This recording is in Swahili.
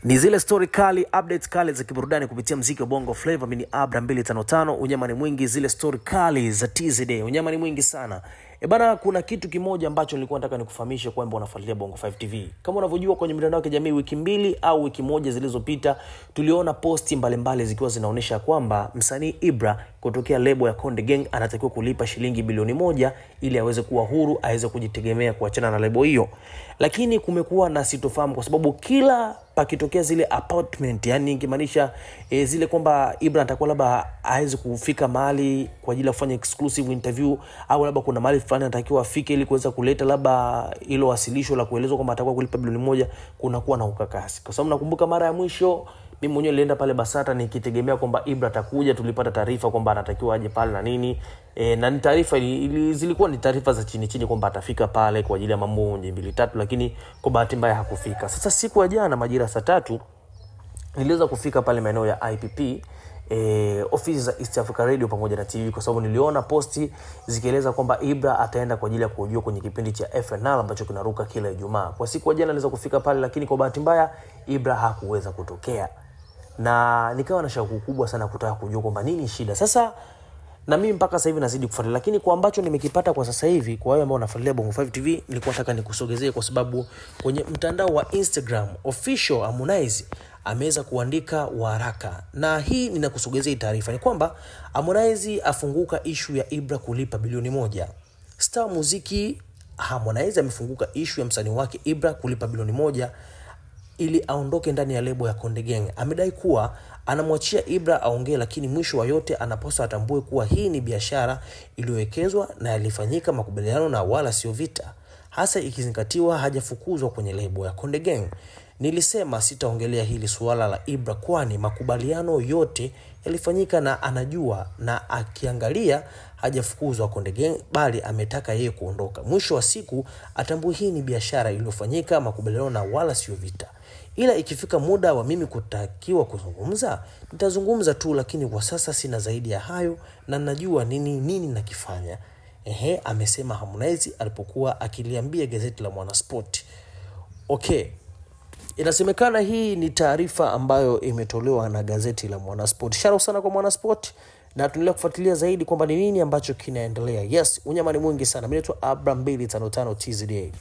Ni zile story kali, updates kali za kiburudani kupitia muziki wa Bongo Flava. Mimi ni Abra 255. Unyama ni mwingi, zile story kali za TZD. Unyama ni mwingi sana. Bana, kuna kitu kimoja ambacho nilikuwa nataka nikufahamishe kwamba unafuatilia Bongo 5 TV. Kama unavyojua, kwenye mitandao ya kijamii wiki mbili au wiki moja zilizopita tuliona posti mbalimbali zikiwa zinaonyesha kwamba msanii Ibra kutokea lebo ya Konde Gang anatakiwa kulipa shilingi bilioni 1 ili aweze kuwa huru, aweze kujitegemea, kuachana na lebo hiyo. Lakini kumekuwa na sitofahamu kwa sababu kila pakitokea zile apartment, yani ikimaanisha zile kwamba Ibra atakuwa labda aweze kufika mahali kwa ajili ya kufanya exclusive interview, au labda kuna mahali fulani anatakiwa afike ili kuweza kuleta labda hilo wasilisho la kuelezwa kwamba atakuwa kulipa bilioni 1, kunakuwa na ukakasi. Kwa sababu nakumbuka mara ya mwisho mimi mwenyewe nilienda pale Basata nikitegemea kwamba Ibra atakuja, tulipata taarifa kwamba anatakiwa aje pale na nini. Na ni taarifa zilikuwa ni taarifa za chini chini kwamba atafika pale kwa ajili ya mambo mbili tatu, lakini kwa bahati mbaya hakufika. Sasa siku ya jana majira saa 3 niliweza kufika pale maeneo ya IPP, ofisi za East Africa Radio pamoja na TV, kwa sababu niliona posti zikieleza kwamba Ibra ataenda kwa ajili ya kuhojiwa kwenye kipindi cha FNL ambacho kinaruka kila Ijumaa. Kwa siku ya jana niliweza kufika pale, lakini kwa bahati mbaya Ibra hakuweza kutokea. Na nikawa na shauku kubwa sana kutaka kujua kwamba nini shida. Sasa na mimi mpaka sasa hivi nazidi kufuatilia, lakini kwa ambacho nimekipata kwa sasa hivi, kwa wale ambao wanafuatilia Bongo 5 TV, nilikuwa nataka nikusogezee kwa sababu kwenye mtandao wa Instagram official Harmonize ameweza kuandika waraka, na hii ninakusogezea taarifa ni kwamba Harmonize afunguka issue ya Ibra kulipa bilioni 1. Star muziki Harmonize amefunguka issue ya msanii wake Ibra kulipa bilioni 1 ili aondoke ndani ya lebo ya Konde Gang. Amedai kuwa anamwachia Ibra aongee, lakini mwisho wa yote anapaswa atambue kuwa hii ni biashara iliyowekezwa na ilifanyika makubaliano na wala sio vita, hasa ikizingatiwa hajafukuzwa kwenye lebo ya Konde Gang. Nilisema sitaongelea hili suala la Ibra kwani makubaliano yote yalifanyika na anajua, na akiangalia hajafukuzwa Konde Gang bali ametaka yeye kuondoka. Mwisho wa siku atambue hii ni biashara iliyofanyika makubaliano na wala sio vita. Ila ikifika muda wa mimi kutakiwa kuzungumza, nitazungumza tu, lakini kwa sasa sina zaidi ya hayo na najua nini nakifanya. Amesema Harmonize alipokuwa akiliambia gazeti la Mwanasport. Okay. Inasemekana hii ni taarifa ambayo imetolewa na gazeti la Mwanasport. Shout sana kwa Mwanasport, na tunaendelea kufuatilia zaidi kwamba ni nini ambacho kinaendelea. Yes, unyama ni mwingi sana. Mimi naitwa Abra 255 TZD.